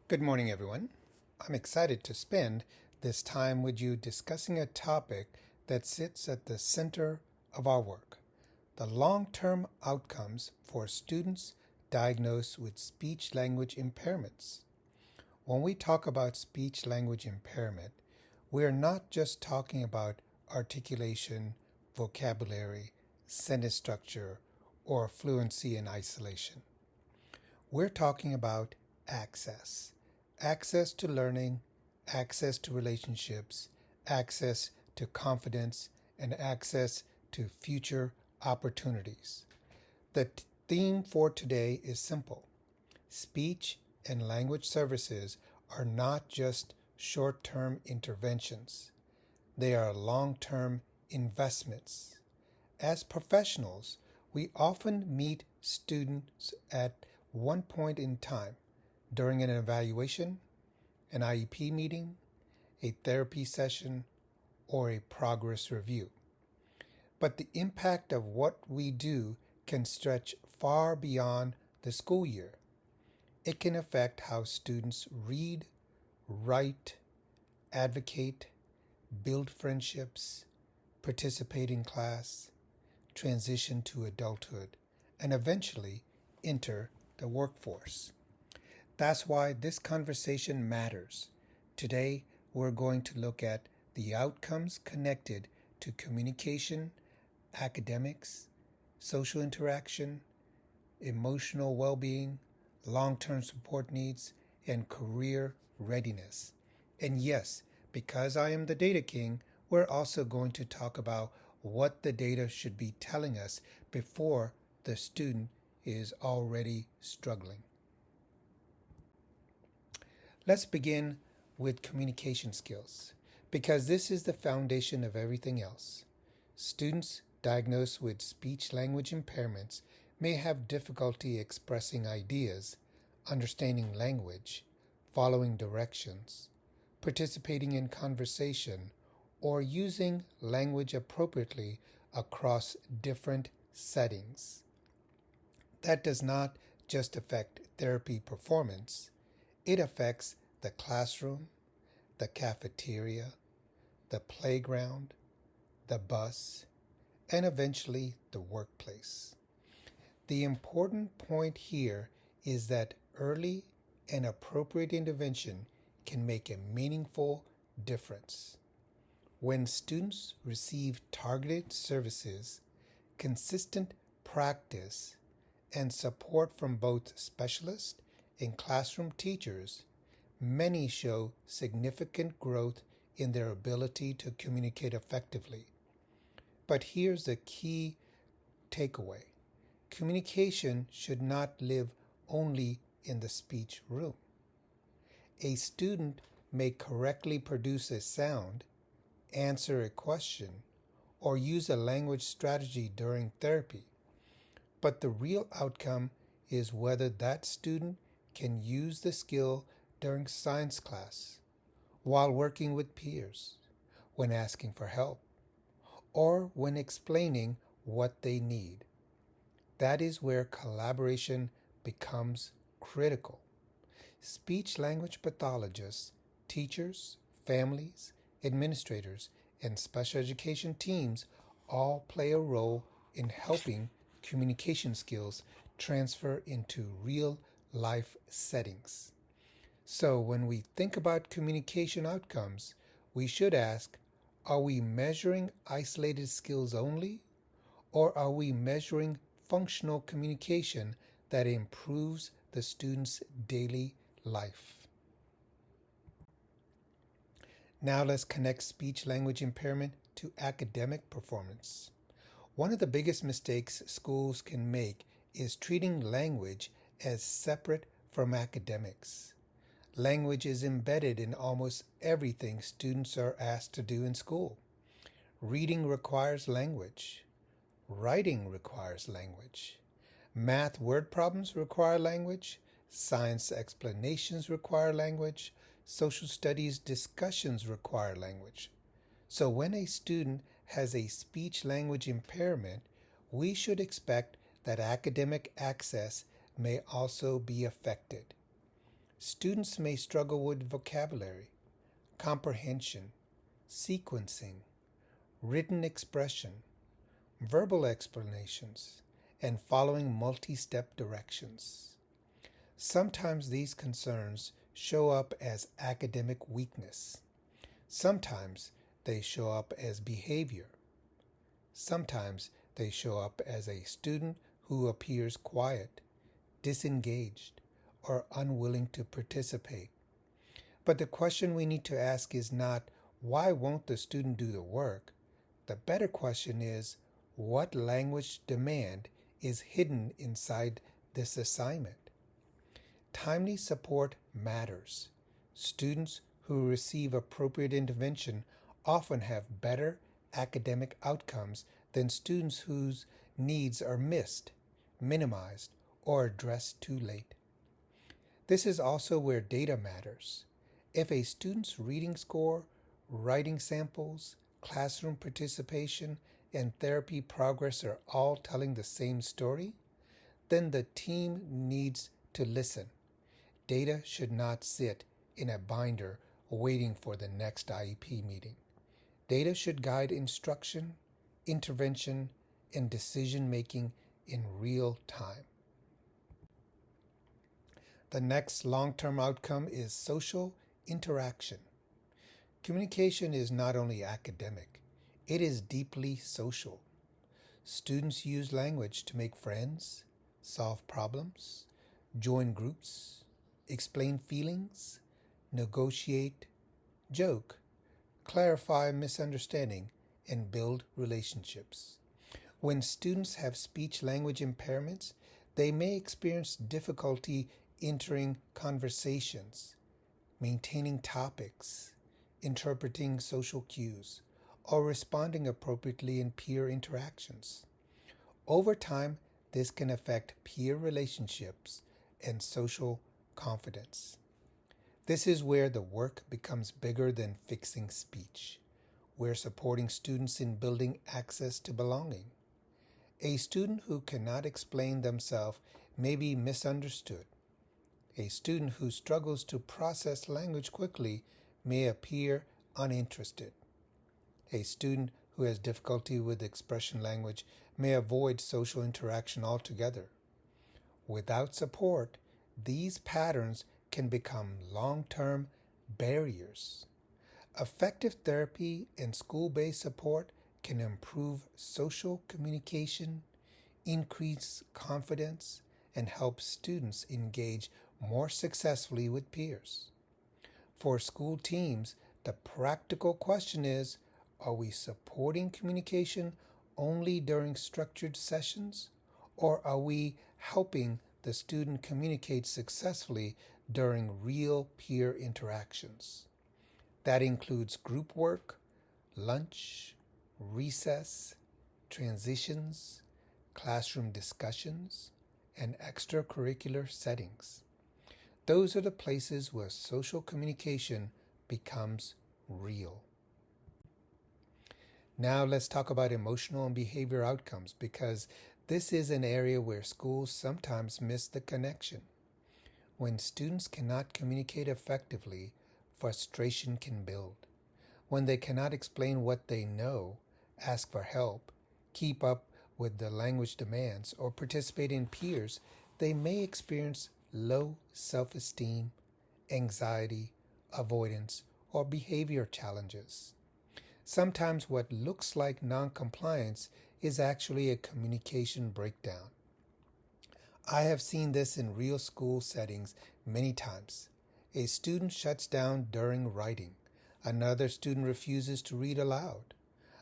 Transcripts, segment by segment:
Good morning, everyone. I'm excited to spend this time with you discussing a topic that sits at the center of our work: the long term outcomes for students diagnosed with speech language impairments. When we talk about speech language impairment, we are not just talking about articulation, vocabulary, sentence structure, or fluency in isolation. We're talking about access: access to learning, access to relationships, access to confidence, and access to future opportunities. The theme for today is simple: speech and language services are not just short term interventions, they are long term investments. As professionals, we often meet students at one point in time: during an evaluation, an IEP meeting, a therapy session, or a progress review. But the impact of what we do can stretch far beyond the school year. It can affect how students read, write, advocate, build friendships, participate in class, transition to adulthood, and eventually enter the workforce. That's why this conversation matters. Today, we're going to look at the outcomes connected to communication, academics, social interaction, emotional well being, long term support needs, and career readiness. And yes, because I am the data king, we're also going to talk about what the data should be telling us before the student is already struggling. Let's begin with communication skills, because this is the foundation of everything else. Students diagnosed with speech language impairments may have difficulty expressing ideas, understanding language, following directions, participating in conversation, or using language appropriately across different settings. That does not just affect therapy performance, it affects the classroom, the cafeteria, the playground, the bus, and eventually the workplace. The important point here is that early and appropriate intervention can make a meaningful difference. When students receive targeted services, consistent practice, and support from both specialists and classroom teachers, many show significant growth in their ability to communicate effectively. But here's the key takeaway: communication should not live only in the speech room. A student may correctly produce a sound, answer a question, or use a language strategy during therapy. But the real outcome is whether that student can use the skill during science class, while working with peers, when asking for help, or when explaining what they need. That is where collaboration becomes critical. Speech language pathologists, teachers, families, administrators, and special education teams all play a role in helping communication skills transfer into real life settings. So, when we think about communication outcomes, we should ask: are we measuring isolated skills only, or are we measuring functional communication that improves the student's daily life? Now let's connect speech language impairment to academic performance. One of the biggest mistakes schools can make is treating language as separate from academics. Language is embedded in almost everything students are asked to do in school. Reading requires language. Writing requires language. Math word problems require language. Science explanations require language. Social studies discussions require language. So when a student has a speech language impairment, we should expect that academic access may also be affected. Students may struggle with vocabulary, comprehension, sequencing, written expression, verbal explanations, and following multi-step directions. Sometimes these concerns show up as academic weakness. Sometimes they show up as behavior. Sometimes they show up as a student who appears quiet, disengaged, or unwilling to participate. But the question we need to ask is not, why won't the student do the work? The better question is, what language demand is hidden inside this assignment? Timely support matters. Students who receive appropriate intervention often have better academic outcomes than students whose needs are missed, minimized, or addressed too late. This is also where data matters. If a student's reading score, writing samples, classroom participation, and therapy progress are all telling the same story, then the team needs to listen. Data should not sit in a binder waiting for the next IEP meeting. Data should guide instruction, intervention, and decision making in real time. The next long-term outcome is social interaction. Communication is not only academic, it is deeply social. Students use language to make friends, solve problems, join groups, explain feelings, negotiate, joke, clarify misunderstanding, and build relationships. When students have speech-language impairments, they may experience difficulty entering conversations, maintaining topics, interpreting social cues, or responding appropriately in peer interactions. Over time, this can affect peer relationships and social confidence. This is where the work becomes bigger than fixing speech. We're supporting students in building access to belonging. A student who cannot explain themselves may be misunderstood. A student who struggles to process language quickly may appear uninterested. A student who has difficulty with expression language may avoid social interaction altogether. Without support, these patterns can become long-term barriers. Effective therapy and school-based support can improve social communication, increase confidence, and help students engage more successfully with peers. For school teams, the practical question is, are we supporting communication only during structured sessions, or are we helping the student communicate successfully during real peer interactions? That includes group work, lunch, recess, transitions, classroom discussions, and extracurricular settings. Those are the places where social communication becomes real. Now let's talk about emotional and behavior outcomes, because this is an area where schools sometimes miss the connection. When students cannot communicate effectively, frustration can build. When they cannot explain what they know, ask for help, keep up with the language demands, or participate in peers, they may experience low self-esteem, anxiety, avoidance, or behavior challenges. Sometimes what looks like noncompliance is actually a communication breakdown. I have seen this in real school settings many times. A student shuts down during writing. Another student refuses to read aloud.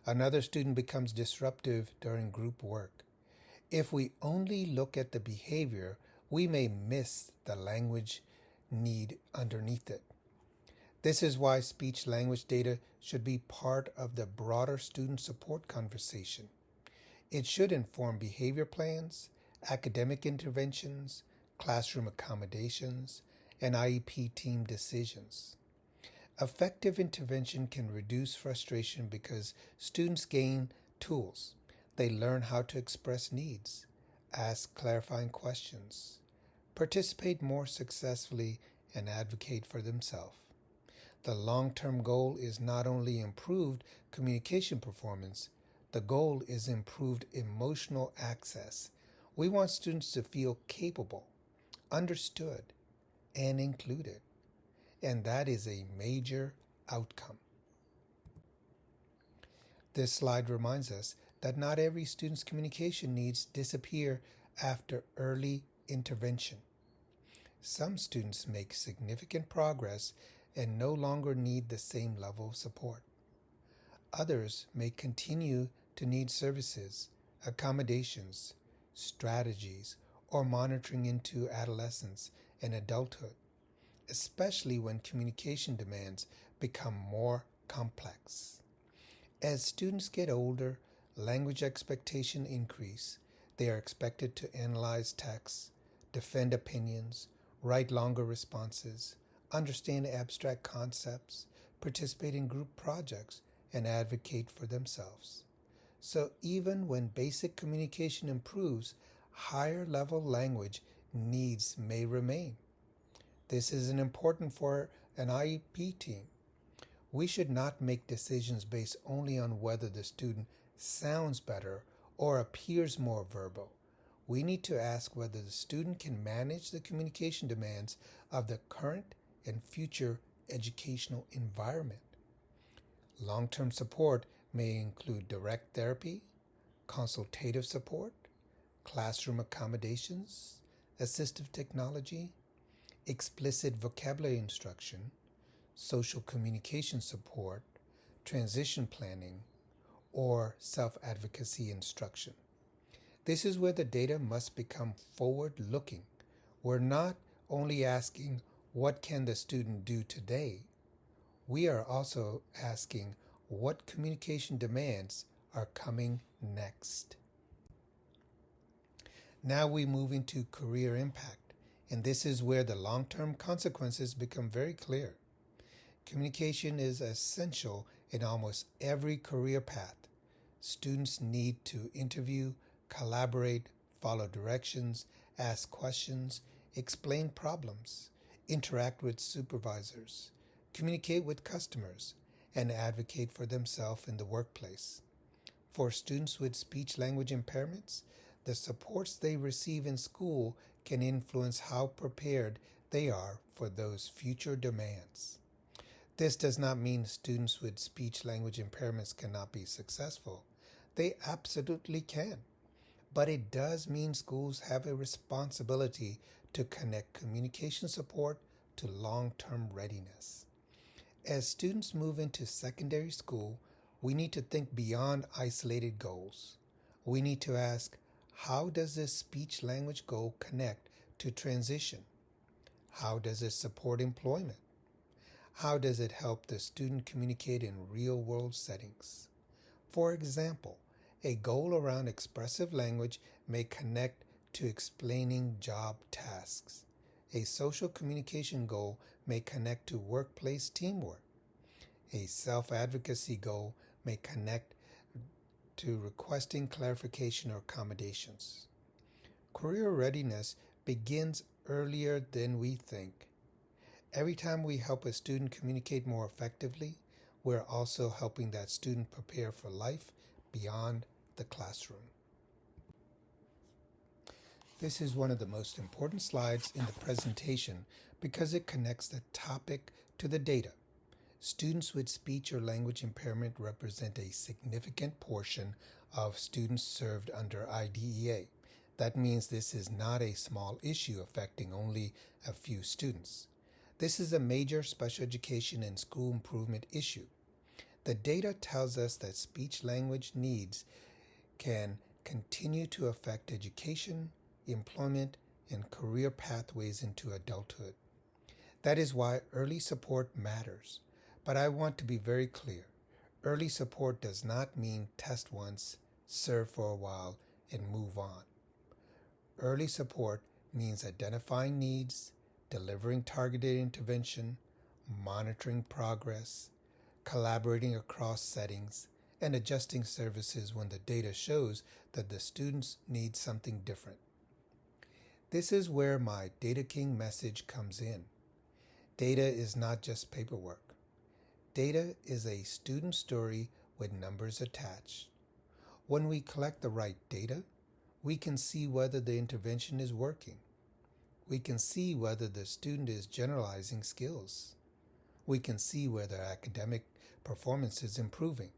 Another student becomes disruptive during group work. If we only look at the behavior, we may miss the language need underneath it. This is why speech-language data should be part of the broader student support conversation. It should inform behavior plans, academic interventions, classroom accommodations, and IEP team decisions. Effective intervention can reduce frustration because students gain tools. They learn how to express needs, ask clarifying questions, participate more successfully, and advocate for themselves. The long-term goal is not only improved communication performance, the goal is improved emotional access. We want students to feel capable, understood, and included, and that is a major outcome. This slide reminds us that not every student's communication needs disappear after early intervention. Some students make significant progress and no longer need the same level of support. Others may continue to need services, accommodations, strategies, or monitoring into adolescence and adulthood, especially when communication demands become more complex. As students get older, language expectations increase. They are expected to analyze texts, defend opinions, write longer responses, understand abstract concepts, participate in group projects, and advocate for themselves. So even when basic communication improves, higher level language needs may remain. This is important for an IEP team. We should not make decisions based only on whether the student sounds better or appears more verbal. We need to ask whether the student can manage the communication demands of the current and future educational environment. Long-term support may include direct therapy, consultative support, classroom accommodations, assistive technology, explicit vocabulary instruction, social communication support, transition planning, or self-advocacy instruction. This is where the data must become forward-looking. We're not only asking what can the student do today, we are also asking what communication demands are coming next. Now we move into career impact, and this is where the long-term consequences become very clear. Communication is essential in almost every career path. Students need to interview, collaborate, follow directions, ask questions, explain problems, interact with supervisors, communicate with customers, and advocate for themselves in the workplace. For students with speech-language impairments, the supports they receive in school can influence how prepared they are for those future demands. This does not mean students with speech-language impairments cannot be successful. They absolutely can. But it does mean schools have a responsibility to connect communication support to long-term readiness. As students move into secondary school, we need to think beyond isolated goals. We need to ask, how does this speech-language goal connect to transition? How does it support employment? How does it help the student communicate in real-world settings? For example, a goal around expressive language may connect to explaining job tasks. A social communication goal may connect to workplace teamwork. A self-advocacy goal may connect to requesting clarification or accommodations. Career readiness begins earlier than we think. Every time we help a student communicate more effectively, we're also helping that student prepare for life beyond the classroom. This is one of the most important slides in the presentation because it connects the topic to the data. Students with speech or language impairment represent a significant portion of students served under IDEA. That means this is not a small issue affecting only a few students. This is a major special education and school improvement issue. The data tells us that speech-language needs can continue to affect education, employment, and career pathways into adulthood. That is why early support matters. But I want to be very clear. Early support does not mean test once, serve for a while, and move on. Early support means identifying needs, delivering targeted intervention, monitoring progress, collaborating across settings, and adjusting services when the data shows that the students need something different. This is where my Data King message comes in. Data is not just paperwork. Data is a student story with numbers attached. When we collect the right data, we can see whether the intervention is working. We can see whether the student is generalizing skills. We can see whether academic performance is improving.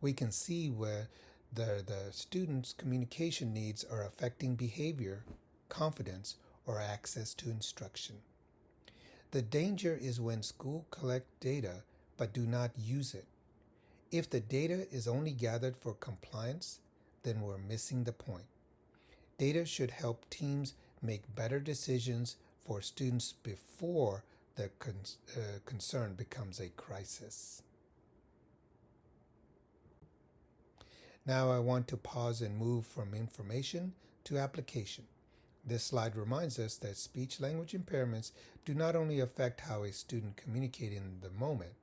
We can see where the student's communication needs are affecting behavior, confidence, or access to instruction. The danger is when schools collect data but do not use it. If the data is only gathered for compliance, then we're missing the point. Data should help teams make better decisions for students before the concern becomes a crisis. Now I want to pause and move from information to application. This slide reminds us that speech-language impairments do not only affect how a student communicates in the moment,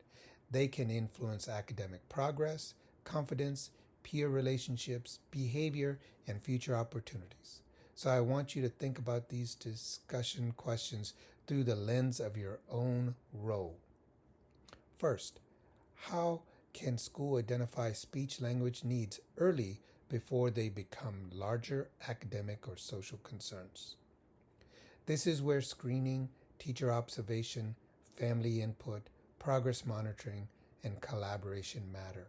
they can influence academic progress, confidence, peer relationships, behavior, and future opportunities. So I want you to think about these discussion questions through the lens of your own role. First, how can school identify speech-language needs early before they become larger academic or social concerns? This is where screening, teacher observation, family input, progress monitoring, and collaboration matter.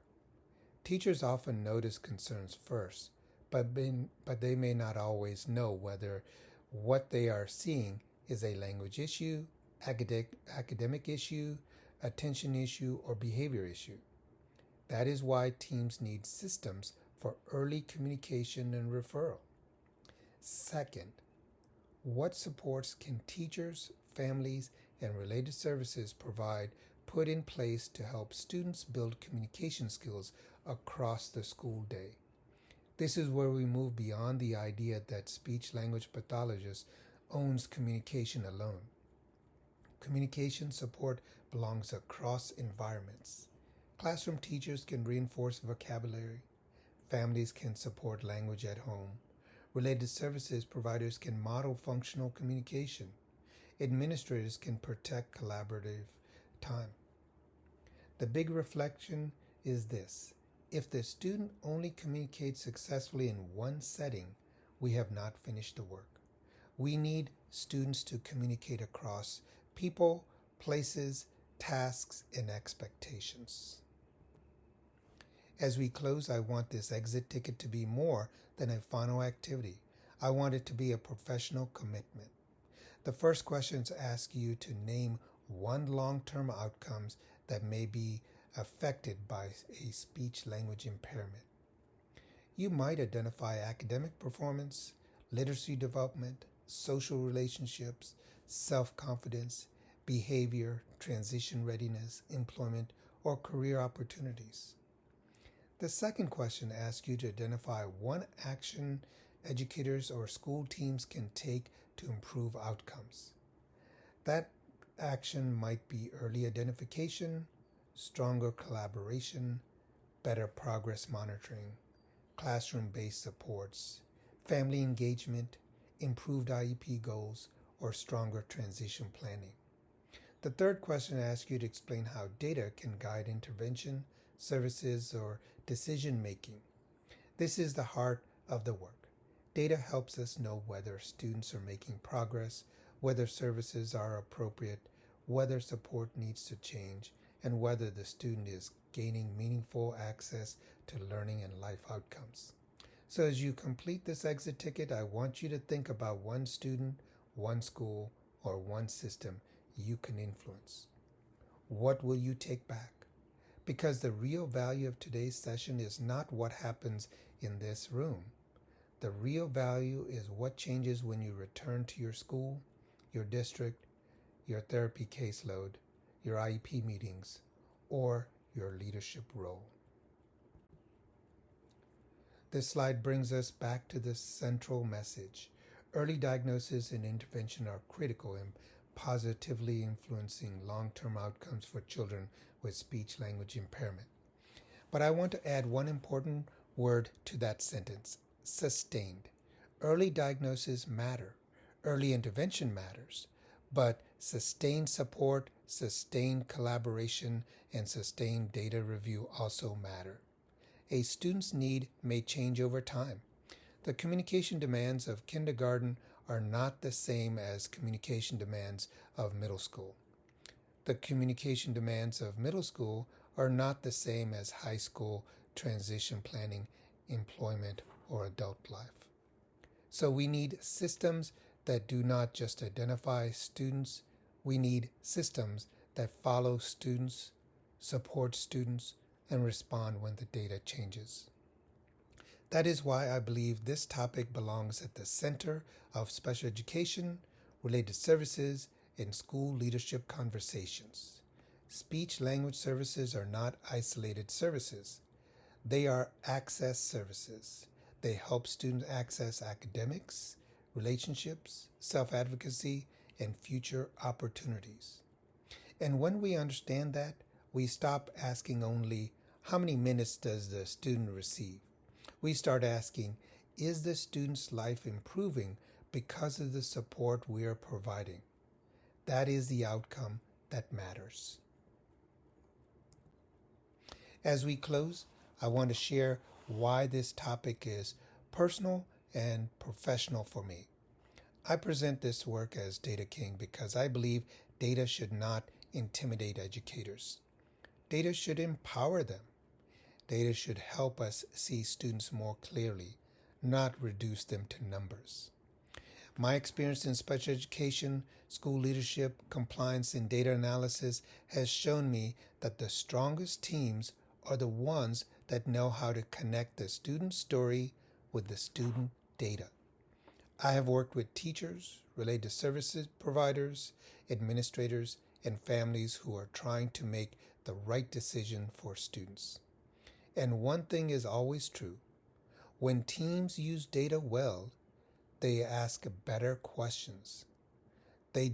Teachers often notice concerns first, but they may not always know whether what they are seeing is a language issue, academic issue, attention issue, or behavior issue. That is why teams need systems for early communication and referral. Second, what supports can teachers, families, and related services put in place to help students build communication skills across the school day? This is where we move beyond the idea that speech-language pathologist owns communication alone. Communication support belongs across environments. Classroom teachers can reinforce vocabulary. Families can support language at home. Related services providers can model functional communication. Administrators can protect collaborative time. The big reflection is this: if the student only communicates successfully in one setting, we have not finished the work. We need students to communicate across people, places, tasks, and expectations. As we close, I want this exit ticket to be more than a final activity. I want it to be a professional commitment. The first questions ask you to name one long-term outcomes that may be affected by a speech-language impairment. You might identify academic performance, literacy development, social relationships, self-confidence, behavior, transition readiness, employment, or career opportunities. The second question asks you to identify one action educators or school teams can take to improve outcomes. That action might be early identification, stronger collaboration, better progress monitoring, classroom-based supports, family engagement, improved IEP goals, or stronger transition planning. The third question asks you to explain how data can guide intervention, services, or decision making. This is the heart of the work. Data helps us know whether students are making progress, whether services are appropriate, whether support needs to change, and whether the student is gaining meaningful access to learning and life outcomes. So as you complete this exit ticket, I want you to think about one student, one school, or one system you can influence. What will you take back? Because the real value of today's session is not what happens in this room. The real value is what changes when you return to your school, your district, your therapy caseload, your IEP meetings, or your leadership role. This slide brings us back to the central message. Early diagnosis and intervention are critical in positively influencing long-term outcomes for children with speech-language impairment. But I want to add one important word to that sentence: sustained. Early diagnosis matter. Early intervention matters. but sustained support, sustained collaboration, and sustained data review also matter. A student's need may change over time. The communication demands of kindergarten are not the same as communication demands of middle school. The communication demands of middle school are not the same as high school transition planning, employment, or adult life. So we need systems that do not just identify students, we need systems that follow students, support students, and respond when the data changes. That is why I believe this topic belongs at the center of special education, related services, and school leadership conversations. Speech language services are not isolated services. They are access services. They help students access academics, relationships, self-advocacy, and future opportunities. And when we understand that, we stop asking only, how many minutes does the student receive? We start asking, is the student's life improving because of the support we are providing? That is the outcome that matters. As we close, I want to share why this topic is personal and professional for me. I present this work as Data King because I believe data should not intimidate educators. Data should empower them. Data should help us see students more clearly, not reduce them to numbers. My experience in special education, school leadership, compliance, and data analysis has shown me that the strongest teams are the ones that know how to connect the student story with the student data. I have worked with teachers, related services providers, administrators, and families who are trying to make the right decision for students. And one thing is always true. When teams use data well, they ask better questions. They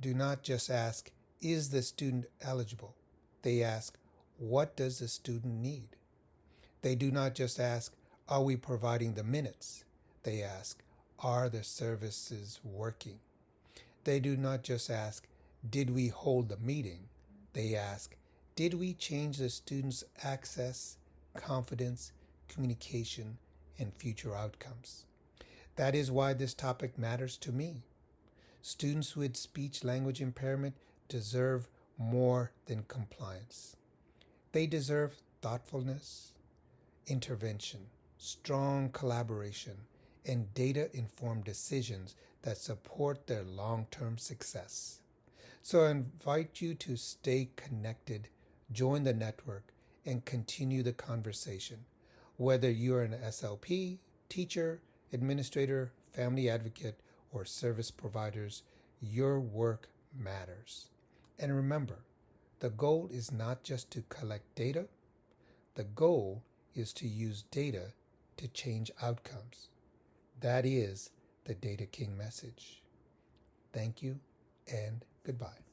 do not just ask, is the student eligible? They ask, what does the student need? They do not just ask, are we providing the minutes? They ask, are the services working? They do not just ask, did we hold the meeting? They ask, did we change the student's access, confidence, communication, and future outcomes? That is why this topic matters to me. Students with speech language impairment deserve more than compliance. They deserve thoughtfulness, intervention, strong collaboration, and data-informed decisions that support their long-term success. So I invite you to stay connected, join the network, and continue the conversation. Whether you're an SLP, teacher, administrator, family advocate, or service providers, your work matters. And remember, the goal is not just to collect data. The goal is to use data to change outcomes. That is the Data King message. Thank you and goodbye.